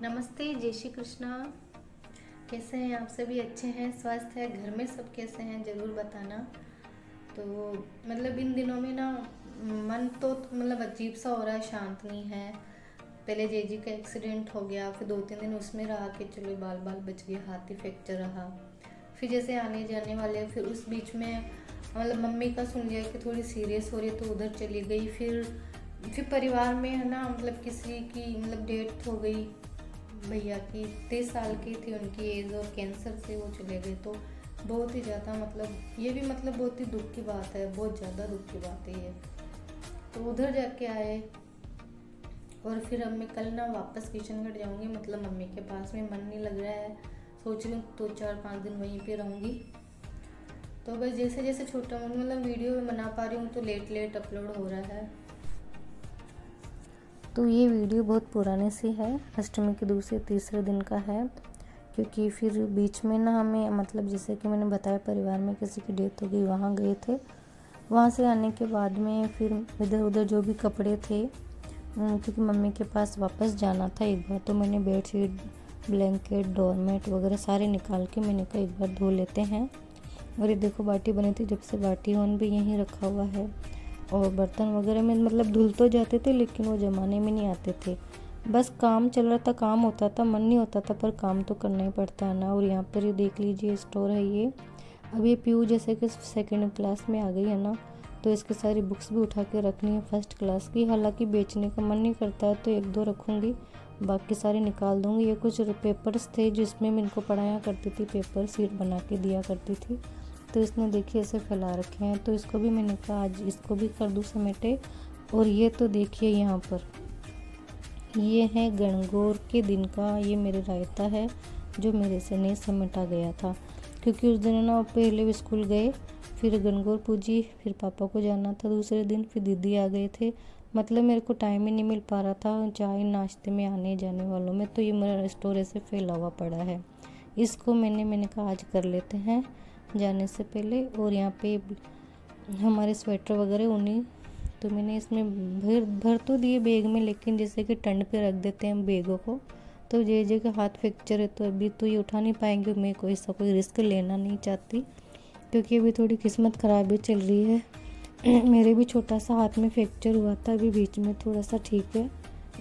नमस्ते, जय श्री कृष्णा। कैसे हैं आप सभी? अच्छे हैं? स्वस्थ है? घर में सब कैसे हैं? ज़रूर बताना। तो इन दिनों में ना मन तो अजीब सा हो रहा है, शांत नहीं है। पहले जेजी का एक्सीडेंट हो गया, फिर 2-3 दिन उसमें रहा कि चलो बाल बाल बच गए, हाथ ही फ्रैक्चर रहा। फिर जैसे आने जाने वाले, फिर उस बीच में मम्मी का सुन लिया कि थोड़ी सीरियस हो रही है तो उधर चली गई। फिर परिवार में है ना किसी की डेथ हो गई। भैया की 30 साल की थी उनकी एज, और कैंसर से वो चले गए। तो बहुत ही ज़्यादा ये भी बहुत ही दुख की बात है, बहुत ज़्यादा दुख की बात है ये। तो उधर जाके आए, और फिर अब मैं कल ना वापस किशनगढ़ जाऊंगी, मम्मी के पास में। मन नहीं लग रहा है, सोच रही हूँ 2-4-5 दिन वहीं पे रहूँगी। तो बस जैसे जैसे छोटा वीडियो में बना पा रही हूँ तो लेट लेट अपलोड हो रहा है। तो ये वीडियो बहुत पुराने से है, अष्टमी के दूसरे तीसरे दिन का है। क्योंकि फिर बीच में ना हमें जैसे कि मैंने बताया, परिवार में किसी की डेथ हो गई, वहाँ गए थे। वहाँ से आने के बाद में फिर इधर उधर जो भी कपड़े थे, क्योंकि मम्मी के पास वापस जाना था एक बार, तो मैंने बेडशीट, ब्लैंकेट, डोरमेट वगैरह सारे निकाल के मैंने कहा एक बार धो लेते हैं। और ये देखो बाटी बनी थी, जब से बाटी वन भी यहीं रखा हुआ है। और बर्तन वगैरह में धुल तो जाते थे, लेकिन वो ज़माने में नहीं आते थे। बस काम चल रहा था, काम होता था, मन नहीं होता था, पर काम तो करना ही पड़ता है ना। और यहाँ पर ये देख लीजिए, स्टोर है ये। अब ये पीयू जैसे कि सेकंड क्लास में आ गई है ना, तो इसकी सारी बुक्स भी उठा के रखनी है फर्स्ट क्लास की। हालांकि बेचने का मन नहीं करता है तो 1-2 रखूँगी, बाकी सारे निकाल दूँगी। ये कुछ पेपर्स थे जिसमें मैं इनको पढ़ाया करती थी, पेपर सीट बना के दिया करती थी। तो इसने देखिए ऐसे फैला रखे हैं, तो इसको भी मैंने कहा आज इसको भी कर दूँ समेटे। और ये तो देखिए यहाँ पर ये है गणगौर के दिन का, ये मेरे रायता है जो मेरे से नहीं समेटा गया था। क्योंकि उस दिन ना पहले भी स्कूल गए, फिर गणगौर पूजी, फिर पापा को जाना था दूसरे दिन, फिर दीदी आ गए थे। मेरे को टाइम ही नहीं मिल पा रहा था चाय नाश्ते में आने जाने वालों में। तो ये मेरा स्टोर ऐसे फैला हुआ पड़ा है, इसको मैंने कहा आज कर लेते हैं जाने से पहले। और यहाँ पे हमारे स्वेटर वगैरह उन्हीं, तो मैंने इसमें भर तो दिए बैग में, लेकिन जैसे कि ठंड पे रख देते हैं बैगों को, तो जे का हाथ फ्रैक्चर है तो अभी तो ये उठा नहीं पाएंगे। मैं कोई रिस्क लेना नहीं चाहती, क्योंकि अभी थोड़ी किस्मत ख़राब भी चल रही है। मेरे भी छोटा सा हाथ में फ्रैक्चर हुआ था, अभी बीच में थोड़ा सा ठीक है,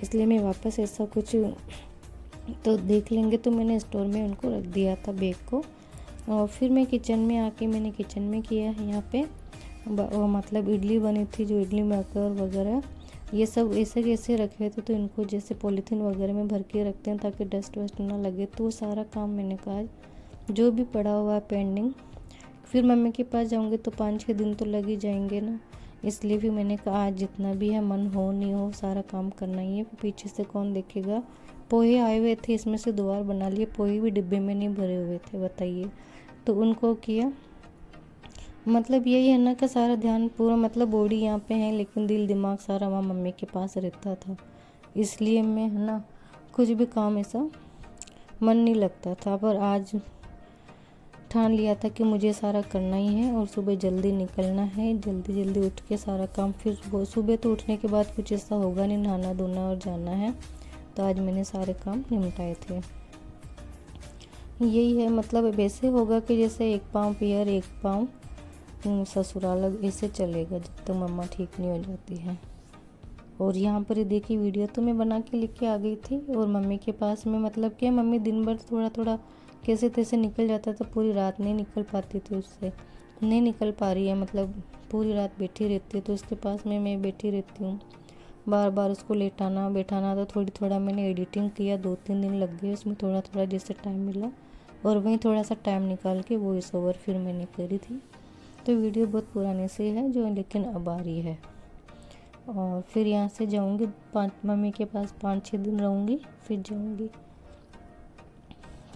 इसलिए मैं वापस ऐसा कुछ तो देख लेंगे। तो मैंने स्टोर में उनको रख दिया था बैग को। और फिर मैं किचन में आके मैंने किचन में किया है। यहाँ पे इडली बनी थी, जो इडली मेकर वगैरह ये सब ऐसे कैसे रखे थे, तो इनको जैसे पॉलीथीन वगैरह में भर के रखते हैं ताकि डस्ट वस्ट ना लगे। तो वो सारा काम मैंने कहा जो भी पड़ा हुआ है पेंडिंग, फिर मम्मी के पास जाऊँगी तो 5-6 दिन तो लग ही जाएंगे ना। इसलिए भी मैंने कहा आज जितना भी है, मन हो नहीं हो, सारा काम करना ही है। पीछे से कौन देखेगा। पोहे आए हुए थे, इसमें से 2 बार बना लिए। पोहे भी डिब्बे में नहीं भरे हुए थे, बताइए। तो उनको किया। यही है ना कि सारा ध्यान पूरा बॉडी यहाँ पे है, लेकिन दिल दिमाग सारा वहाँ मम्मी के पास रहता था। इसलिए मैं है ना कुछ भी काम ऐसा मन नहीं लगता था। पर आज ठान लिया था कि मुझे सारा करना ही है, और सुबह जल्दी निकलना है, जल्दी जल्दी उठ के सारा काम। फिर सुबह तो उठने के बाद कुछ ऐसा होगा नहीं, नहाना धोना और जाना है। तो आज मैंने सारे काम निपटाए थे। यही है, वैसे होगा कि जैसे एक पाँव पियर एक पाँव ससुराल, ऐसे चलेगा जब तक मम्मा ठीक नहीं हो जाती है। और यहाँ पर ये देखिए वीडियो तो मैं बना के लेके आ गई थी, और मम्मी के पास में क्या मम्मी दिन भर थोड़ा थोड़ा कैसे तैसे निकल जाता था, पूरी रात नहीं निकल पाती थी, उससे नहीं निकल पा रही है, पूरी रात बैठी रहती है। तो उसके पास में मैं बैठी रहती हूँ, बार बार उसको लेटाना बैठाना। तो थोड़ा मैंने एडिटिंग किया, 2-3 दिन लग गए उसमें, थोड़ा थोड़ा जैसे टाइम मिला। और वहीं थोड़ा सा टाइम निकाल के वॉइस ओवर फिर मैंने करी थी। तो वीडियो बहुत पुराने से है जो, लेकिन अब आ रही है। और फिर यहाँ से जाऊँगी मम्मी के पास, 5-6 दिन रहूँगी, फिर जाऊँगी।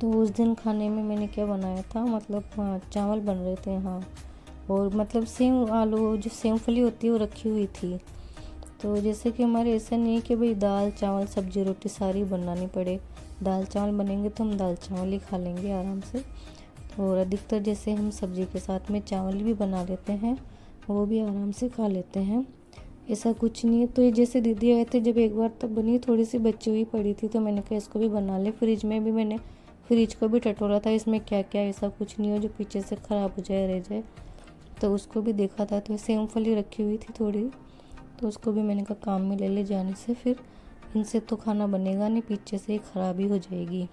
तो उस दिन खाने में मैंने क्या बनाया था, चावल बन रहे थे, हाँ। और सेव आलू, जो सेवफली होती है वो रखी हुई थी। तो जैसे कि हमारे ऐसा नहीं है कि भाई दाल चावल सब्जी रोटी सारी बनानी पड़े। दाल चावल बनेंगे तो हम दाल चावल ही खा लेंगे आराम से। और अधिकतर जैसे हम सब्ज़ी के साथ में चावल भी बना लेते हैं, वो भी आराम से खा लेते हैं। ऐसा कुछ नहीं है। तो ये जैसे दीदी आए थे जब एक बार तब बनी, थोड़ी सी बची हुई पड़ी थी तो मैंने कहा इसको भी बना ले। फ्रिज में भी मैंने फ्रिज को भी टटोला था, इसमें क्या क्या ऐसा कुछ नहीं हो जो पीछे से ख़राब हो जाए रह जाए, तो उसको भी देखा था। तो सेमफली रखी हुई थी थोड़ी, तो उसको भी मैंने कहा काम में ले जाने से फिर इनसे तो खाना बनेगा नहीं, पीछे से ही ख़राबी हो जाएगी।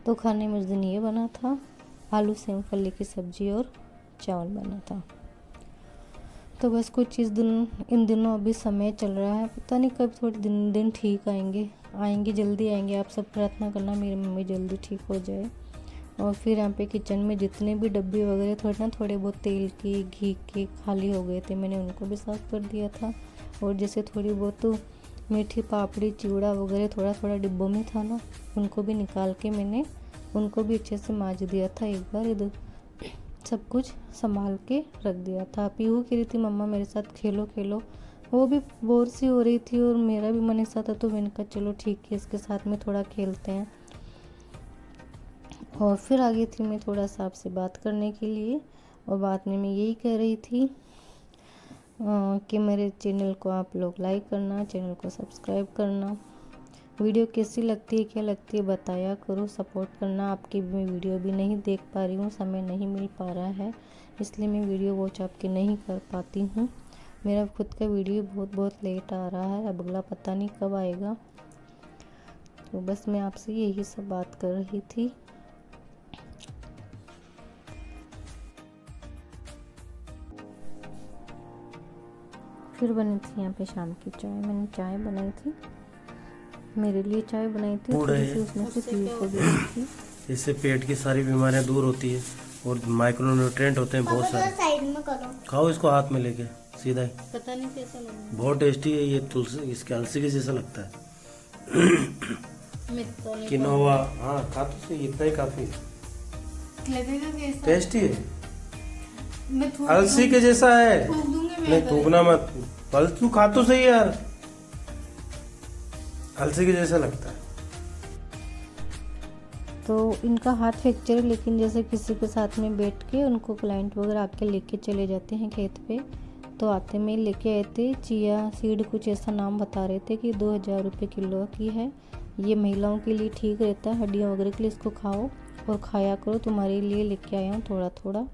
तो खाने में उस दिन ये बना था, आलू सेमफली की सब्ज़ी और चावल बना था। तो बस कुछ इन दिनों अभी समय चल रहा है, पता नहीं कब थोड़े दिन ठीक आएंगे जल्दी आएंगे। आप सब प्रार्थना करना मेरी मम्मी जल्दी ठीक हो जाए। और फिर यहाँ पे किचन में जितने भी डब्बे वगैरह थोड़े बहुत तेल के घी के खाली हो गए थे, मैंने उनको भी साफ़ कर दिया था। और जैसे थोड़ी बहुत मीठी पापड़ी चिवड़ा वगैरह थोड़ा डिब्बों में था ना, उनको भी निकाल के मैंने उनको भी अच्छे से मांज दिया था एक बार। इधर सब कुछ संभाल के रख दिया था। पीहू कह रही थी मम्मा मेरे साथ खेलो, वो भी बोर सी हो रही थी और मेरा भी मन ऐसा था, तो मैंने कहा चलो ठीक है इसके साथ में थोड़ा खेलते हैं। और फिर आ गई थी मैं थोड़ा सा आपसे बात करने के लिए, और बात में मैं यही कह रही थी कि मेरे चैनल को आप लोग लाइक करना, चैनल को सब्सक्राइब करना। वीडियो कैसी लगती है, क्या लगती है बताया करो, सपोर्ट करना। आपकी मैं वीडियो भी नहीं देख पा रही हूँ, समय नहीं मिल पा रहा है, इसलिए मैं वीडियो वॉच आपकी नहीं कर पाती हूँ। मेरा खुद का वीडियो बहुत लेट आ रहा है, अब अगला पता नहीं कब आएगा। तो बस मैं आपसे यही सब बात कर रही थी। फिर बनी थी यहाँ पे शाम की चाय। मैंने चाय बनाई थी, मेरे लिए चाय बनाई थी, थोड़ी सी उसमें से पीहू को दी थी। इससे पेट की सारी बीमारियां दूर होती है और माइक्रोन्यूट्रिएंट होते हैं बहुत सारे। साइड में करो। खाओ इसको हाथ में लेके सीधा ही, पता नहीं कैसा लगा, बहुत टेस्टी है ये। तुलसी इसके अलसी के जैसा लगता है। किनोवा, हाँ खा तो सही, इतना ही काफी लगेगा कैसा? टेस्टी है, मैं अलसी के जैसा है। थूक दूंगी मैं। नहीं थूकना मत, फल तू खा तो सही यार, अलसी के जैसा लगता है। तो इनका हाथ फ्रैक्चर है, लेकिन जैसे किसी के साथ में बैठ के उनको क्लाइंट वगैरह आके लेके चले जाते हैं खेत पे, तो आते में लेके आए थे चिया सीड, कुछ ऐसा नाम बता रहे थे कि 2000 रुपये किलो की है। ये महिलाओं के लिए ठीक रहता है, हड्डियाँ वगैरह के लिए इसको खाओ और खाया करो, तुम्हारे लिए लेके आया हूँ थोड़ा।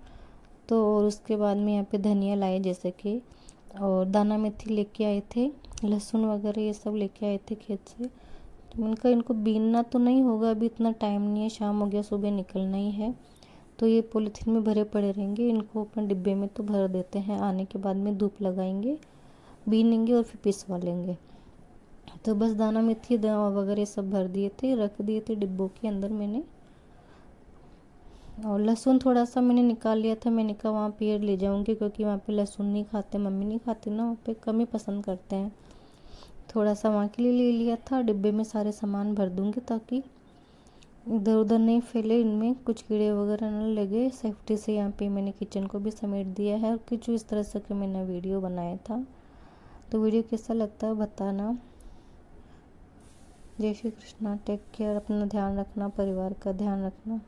तो और उसके बाद में यहाँ पे धनिया लाए जैसे कि, और दाना मेथी लेके आए थे, लहसुन वगैरह ये सब लेके आए थे खेत से। तो मैंने कहा इनको बीनना तो नहीं होगा, अभी इतना टाइम नहीं है, शाम हो गया, सुबह निकलना ही है, तो ये पॉलीथीन में भरे पड़े रहेंगे। इनको अपन डिब्बे में तो भर देते हैं, आने के बाद में धूप लगाएंगे, बीनेंगे और फिर पिसवा लेंगे। तो बस दाना मेथी दवा वगैरह सब भर दिए थे, रख दिए थे डिब्बों के अंदर मैंने। और लहसुन थोड़ा सा मैंने निकाल लिया था, मैंने कहा वहाँ पे ले जाऊँगी, क्योंकि वहाँ पे लहसुन नहीं खाते, मम्मी नहीं खाती ना, वहाँ पे कम ही पसंद करते हैं। थोड़ा सा वहाँ के लिए ले लिया था, डिब्बे में सारे सामान भर दूँगी ताकि इधर उधर नहीं फैले, इनमें कुछ कीड़े वगैरह न लगे। सेफ्टी से यहाँ पे मैंने किचन को भी समेट दिया है, और कुछ इस तरह से कि मैंने वीडियो बनाया था। तो वीडियो कैसा लगता है बताना। जय श्री कृष्णा, टेक केयर, अपना ध्यान रखना, परिवार का ध्यान रखना।